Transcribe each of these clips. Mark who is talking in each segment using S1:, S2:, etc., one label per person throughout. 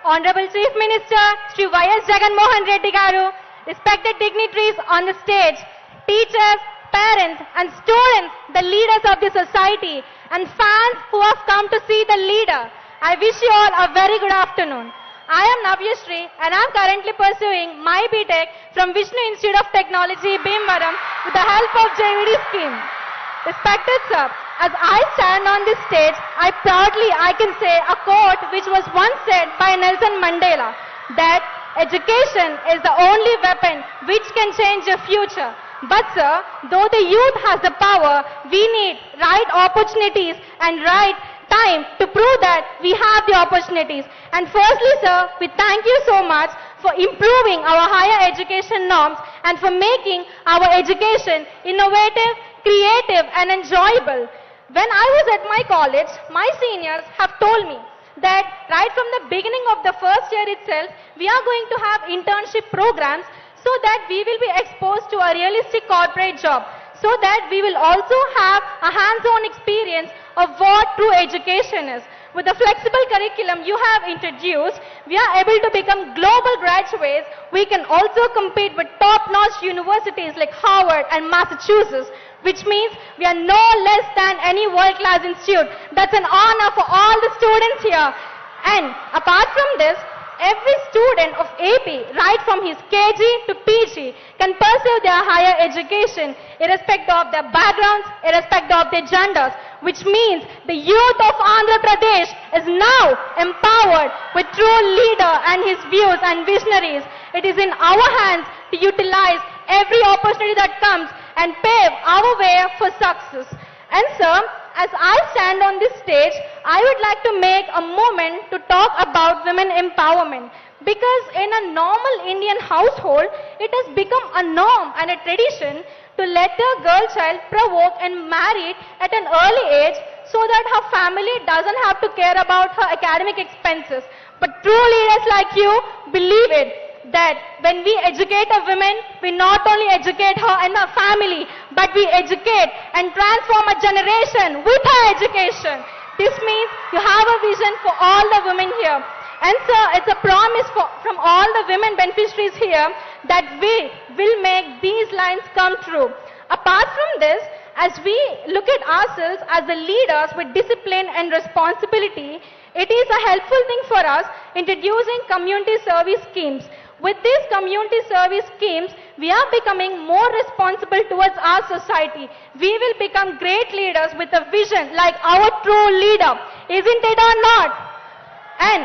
S1: Honorable Chief Minister Shri Y.S. Jagan Mohan Reddy Garu, respected dignitaries on the stage, teachers, parents and students, the leaders of the society and fans who have come to see the leader. I wish you all a very good afternoon. I am Navyashri and I am currently pursuing my BTech from Vishnu Institute of Technology, Bhimavaram with the help of JVD scheme. Respected sir, as I stand on this stage, I can say a quote which was once said by Nelson Mandela, that education is the only weapon which can change your future. But sir, though the youth has the power, we need right opportunities and right time to prove that we have the opportunities. And firstly sir, we thank you so much for improving our higher education norms and for making our education innovative, creative and enjoyable. When I was at my college, my seniors have told me that right from the beginning of the first year itself, we are going to have internship programs so that we will be exposed to a realistic corporate job, so that we will also have a hands-on experience of what true education is. With the flexible curriculum you have introduced, we are able to become global graduates. We can also compete with top-notch universities like Harvard and Massachusetts, which means we are no less than any world-class institute. That's an honor for all the students here. And apart from this, every student of AP, right from his KG to PG, can pursue their higher education irrespective of their backgrounds, irrespective of their genders, which means the youth of Andhra Pradesh is now empowered with true leader and his views and visionaries. It is in our hands to utilize every opportunity that comes and pave our way for success. And sir, as I stand on this stage, I would like to make a moment to talk about women empowerment. Because in a normal Indian household, it has become a norm and a tradition to let their girl child provoke and marry at an early age so that her family doesn't have to care about her academic expenses. But true leaders like you believe it, that when we educate a woman, we not only educate her and her family, but we educate and transform a generation with her education. This means you have a vision for all the women here. And sir, it's a promise from all the women beneficiaries here that we will make these lines come true. Apart from this, as we look at ourselves as the leaders with discipline and responsibility, it is a helpful thing for us introducing community service schemes. With these community service schemes, we are becoming more responsible towards our society. We will become great leaders with a vision like our true leader. Isn't it or not? And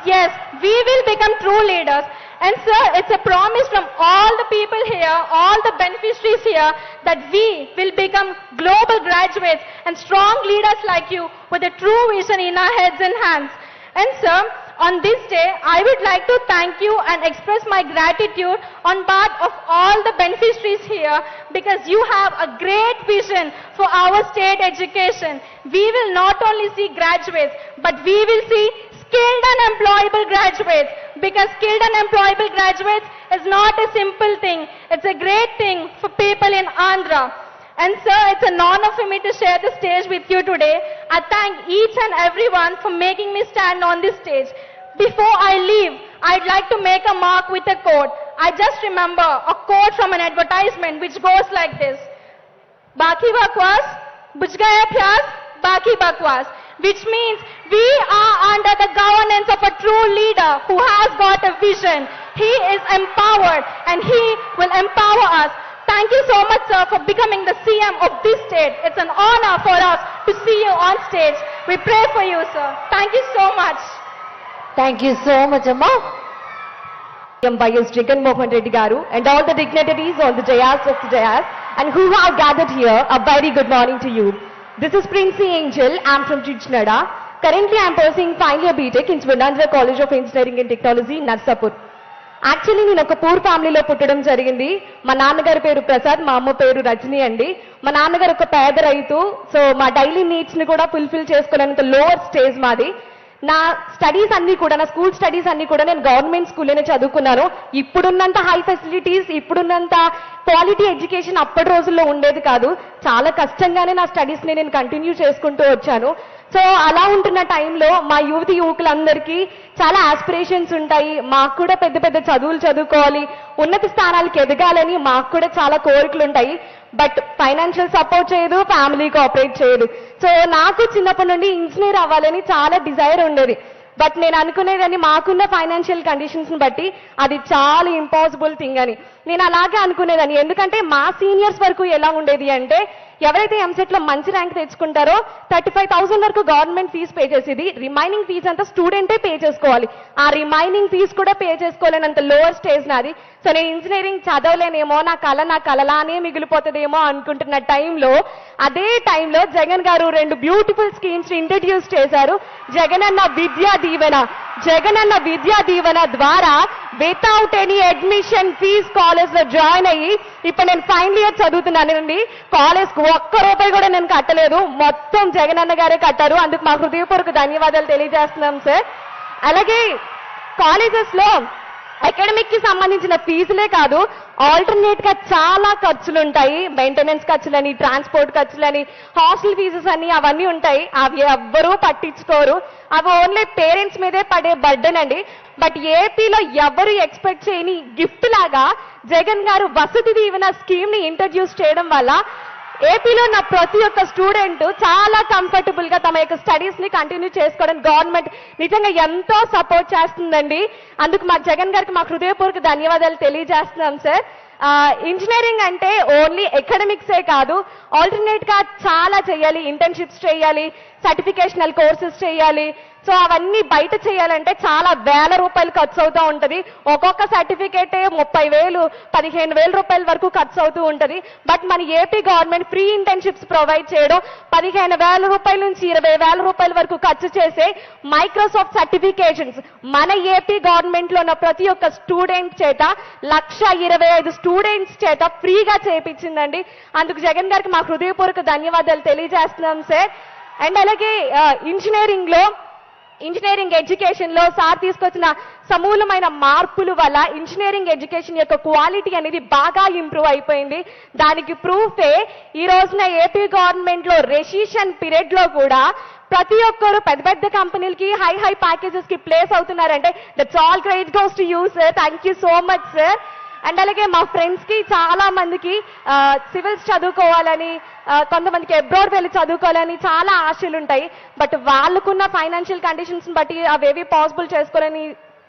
S1: yes, we will become true leaders. And sir, it's a promise from all the people here, all the beneficiaries here, that we will become global graduates and strong leaders like you with a true vision in our heads and hands. And sir, on this day, I would like to thank you and express my gratitude on behalf of all the beneficiaries here, because you have a great vision for our state education. We will not only see graduates, but we will see skilled and employable graduates, because skilled and employable graduates is not a simple thing. It's a great thing for people in Andhra. And sir, it's an honor for me to share the stage with you today. I thank each and everyone for making me stand on this stage. Before I leave, I'd like to make a mark with a quote. I just remember a quote from an advertisement which goes like this: Baki bakwas, buj gaya pyas, baki bakwas. Which means we are under the governance of a true leader who has got a vision. He is empowered and he will empower us. Thank you so much, sir, for becoming the CM of this state. It's an honor for us to see you on stage. We pray for you, sir. Thank you so much.
S2: Thank you so much, Amma. Y.S. Jagan Mohan Reddy Garu and all the dignitaries on the dais of the dais and who have gathered here, a very good morning to you. This is Princey Angel. I'm from Chichnada. Currently, I'm pursuing final year BTech in Swarnandhra College of Engineering and Technology, Narsapur. Actually నేను ఒక poor ఫ్యామిలీలో పుట్టడం జరిగింది. మా నాన్నగారి పేరు ప్రసాద్, మా అమ్మ పేరు రజని అండి. మా నాన్నగారు ఒక పేద రైతు. సో మా డైలీ నీడ్స్ని కూడా ఫుల్ఫిల్ చేసుకోవడానికి లోవర్ స్టేజ్ మాది. నా స్టడీస్ అన్ని కూడా, నా స్కూల్ స్టడీస్ అన్ని కూడా నేను గవర్నమెంట్ స్కూల్లోనే చదువుకున్నాను. ఇప్పుడున్నంత హై ఫెసిలిటీస్, ఇప్పుడున్నంత క్వాలిటీ ఎడ్యుకేషన్ అప్పటి రోజుల్లో ఉండేది కాదు. చాలా కష్టంగానే నా స్టడీస్ని నేను కంటిన్యూ చేసుకుంటూ వచ్చాను. సో అలా ఉంటున్న టైంలో మా యువకులందరికీ చాలా ఆస్పిరేషన్స్ ఉంటాయి. మాకు కూడా పెద్ద పెద్ద చదువులు చదువుకోవాలి, ఉన్నత స్థానాలకు ఎదగాలని మాకు కూడా చాలా కోరికలు ఉంటాయి. బట్ ఫైనాన్షియల్ సపోర్ట్ చేయదు, ఫ్యామిలీ కోఆపరేట్ చేయదు. సో నాకు చిన్నప్పటి నుండి ఇంజనీర్ అవ్వాలని చాలా డిజైర్ ఉండేది. బట్ నేను అనుకునేదని మాకున్న ఫైనాన్షియల్ కండిషన్స్ ని బట్టి అది చాలా ఇంపాసిబుల్ థింగ్ అని నేను అలాగే అనుకునేదని. ఎందుకంటే మా సీనియర్స్ వరకు ఎలా ఉండేది అంటే, ఎవరైతే ఎంసెట్ లో మంచి ర్యాంక్ తెచ్చుకుంటారో 35,000 వరకు గవర్నమెంట్ ఫీజు పే చేసేది, రిమైనింగ్ ఫీజు అంతా స్టూడెంటే పే చేసుకోవాలి. ఆ రిమైనింగ్ ఫీజు కూడా పే చేసుకోలేనంత లోవర్ స్టేజ్ నాది. సో నేను ఇంజనీరింగ్ చదవలేనేమో, నా కలలానే మిగిలిపోతుందేమో అనుకుంటున్న టైంలో, అదే టైంలో జగన్ గారు 2 బ్యూటిఫుల్ స్కీమ్స్ ఇంట్రడ్యూస్ చేశారు. జగనన్న విద్యా దీవెన ద్వారా without any admission fee college లో జాయిన్ అయ్యి ఇప్పుడు నేను ఫైనల్ ఇయర్ చదువుతున్నానండి. కాలేజ్ కు ₹1 కూడా నేను కట్టలేదు, మొత్తం జగనన్న గారే కట్టారు. అందుకు మా హృదయపూర్వక ధన్యవాదాలు తెలియజేస్తున్నాం సార్. అలాగే కాలేజెస్ లో అకాడమిక్ కి సంబంధించిన ఫీజులే కాదు, ఆల్టర్నేట్ గా చాలా ఖర్చులు ఉంటాయి. మెయింటెనెన్స్ ఖర్చులని, ట్రాన్స్పోర్ట్ ఖర్చులని, హాస్టల్ ఫీజెస్ అని అవన్నీ ఉంటాయి. అవి ఎవ్వరూ పట్టించుకోరు. అవి ఓన్లీ పేరెంట్స్ మీదే పడే బర్డెన్ అండి. బట్ ఏపీలో ఎవరు ఎక్స్పెక్ట్ చేయని గిఫ్ట్ లాగా జగన్ గారు వసతి దీవెన స్కీమ్ ని ఇంట్రడ్యూస్ చేయడం వల్ల ఏపీలో ఉన్న ప్రతి ఒక్క స్టూడెంట్ చాలా కంఫర్టబుల్ గా తమ యొక్క స్టడీస్ ని కంటిన్యూ చేసుకోవడానికి గవర్నమెంట్ నిజంగా ఎంతో సపోర్ట్ చేస్తుందండి. అందుకు మా జగన్ గారికి మా హృదయపూర్వక ధన్యవాదాలు తెలియజేస్తున్నాం సార్. ఇంజనీరింగ్ అంటే ఓన్లీ అకాడమిక్సే కాదు, ఆల్టర్నేట్ గా చాలా చేయాలి. ఇంటర్న్షిప్స్ చేయాలి, సర్టిఫికేషనల్ కోర్సెస్ చేయాలి. సో అవన్నీ బయట చేయాలంటే చాలా ₹1,000 ఖర్చు అవుతూ ఉంటది. ఒక్కొక్క సర్టిఫికేటే 30,000, ₹15,000 వరకు ఖర్చు అవుతూ ఉంటది. బట్ మన AP government free internships provide చేయడం, ₹15,000 నుంచి ₹20,000 వరకు ఖర్చు చేసే మైక్రోసాఫ్ట్ సర్టిఫికేషన్స్ మన ఏపీ గవర్నమెంట్ లో ఉన్న ప్రతి ఒక్క స్టూడెంట్ చేత 1,25,000 స్టూడెంట్స్ చేత ఫ్రీగా చేయించిందండి. అందుకు జగన్ గారికి మా హృదయపూర్వక ధన్యవాదాలు తెలియజేస్తున్నాం సార్. అండ్ అలాగే ఇంజనీరింగ్ ఎడ్యుకేషన్ లో సార్ తీసుకొచ్చిన సమూలమైన మార్పుల వల్ల ఇంజనీరింగ్ ఎడ్యుకేషన్ యొక్క క్వాలిటీ అనేది బాగా ఇంప్రూవ్ అయిపోయింది. దానికి ప్రూఫే ఈ రోజున ఏపీ గవర్నమెంట్ లో రెసిషన్ పీరియడ్ లో కూడా ప్రతి ఒక్కరు పెద్ద పెద్ద కంపెనీలకి హై ప్యాకేజెస్ కి ప్లేస్ అవుతున్నారంటే that's all credit goes to you sir. Thank you so much sir. And అలాగే మా ఫ్రెండ్స్ కి చాలా మందికి సివిల్స్ చదువుకోవాలని, కొంతమందికి అబ్రాడ్ వెళ్ళి చదువుకోవాలని చాలా ఆశలు ఉంటాయి. బట్ వాళ్ళకున్న ఫైనాన్షియల్ కండిషన్స్ బట్టి అవేవి పాసిబుల్ చేసుకోవాలని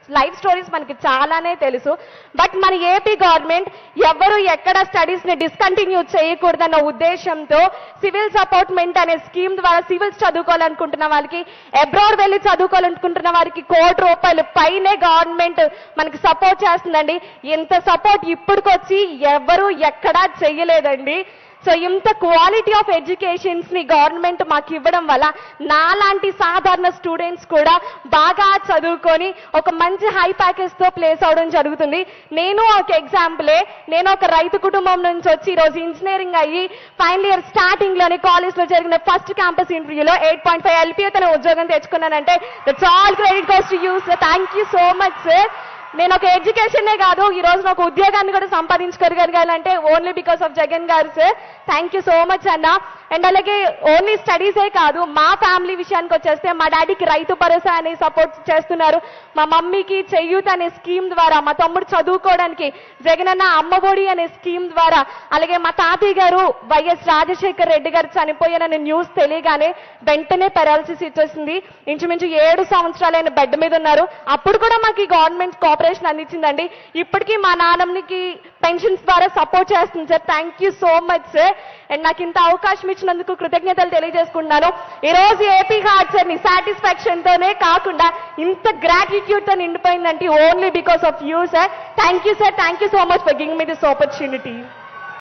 S2: లైఫ్ స్టోరీస్ మనకి చాలానే తెలుసు. బట్ మన ఏపీ గవర్నమెంట్ ఎవరు ఎక్కడ స్టడీస్ ని డిస్కంటిన్యూ చేయకూడదన్న ఉద్దేశంతో సివిల్ సపోర్ట్మెంట్ అనే స్కీమ్ ద్వారా సివిల్స్ చదువుకోవాలనుకుంటున్న వాళ్ళకి, అబ్రాడ్ వెళ్ళి చదువుకోవాలనుకుంటున్న వారికి ₹1,00,00,000 పైనే గవర్నమెంట్ మనకి సపోర్ట్ చేస్తుందండి. ఇంత సపోర్ట్ ఇప్పటికొచ్చి ఎవరు ఎక్కడా చెయ్యలేదండి. సో ఇంత క్వాలిటీ ఆఫ్ ఎడ్యుకేషన్స్ ని గవర్నమెంట్ మాకు ఇవ్వడం వల్ల నాలాంటి సాధారణ స్టూడెంట్స్ కూడా బాగా చదువుకొని ఒక మంచి హై ప్యాకేజ్ తో ప్లేస్ అవడం జరుగుతుంది. నేను ఒక ఎగ్జాంపులే. నేను ఒక రైతు కుటుంబం నుంచి వచ్చి ఈరోజు ఇంజనీరింగ్ అయ్యి ఫైనల్ ఇయర్ స్టార్టింగ్ లోనే కాలేజ్ లో జరిగిన ఫస్ట్ క్యాంపస్ ఇంటర్వ్యూలో 8.5 LPA తన ఉద్యోగం తెచ్చుకున్నానంటే that's all credit goes to you sir. Thank you so much sir. నేను ఒక ఎడ్యుకేషనే కాదు, ఈ రోజు ఒక ఉద్యోగాన్ని కూడా సంపాదించుకోగలగాలంటే ఓన్లీ బికాస్ ఆఫ్ జగన్ గారు sir. Thank you so much అన్న. అండ్ అలాగే ఓన్లీ స్టడీసే కాదు, మా ఫ్యామిలీ విషయానికి వచ్చేస్తే మా డాడీకి రైతు భరోసా అనే సపోర్ట్ చేస్తున్నారు. మా మమ్మీకి చెయ్యూత్ అనే స్కీమ్ ద్వారా, మా తమ్ముడు చదువుకోవడానికి జగనన్న అమ్మఒడి అనే స్కీమ్ ద్వారా, అలాగే మా తాతయ్య గారు వైఎస్ రాజశేఖర్ రెడ్డి గారు చనిపోయాననే న్యూస్ తెలియగానే వెంటనే పెరాలసిస్ ఇచ్చేసింది. ఇంచుమించు 7 సంవత్సరాలైన బెడ్ మీద ఉన్నారు. అప్పుడు కూడా మాకు గవర్నమెంట్ కోఆపరేషన్ అందించిందండి. ఇప్పటికీ మా నాన్నమ్మకి పెన్షన్స్ ద్వారా సపోర్ట్ చేస్తుంది sir. Thank you so much sir. And నాకు ఇంత అవకాశం ఇచ్చినందుకు కృతజ్ఞతలు తెలియజేసుకుంటున్నాను. ఈ రోజు ఏపీ హార్ట్ సార్ ని సాటిస్ఫాక్షన్ తోనే కాకుండా ఇంత గ్రాటిట్యూడ్ తో నిండిపోయిందంటే only because of you sir. Thank you sir. Thank you so much for giving me this opportunity.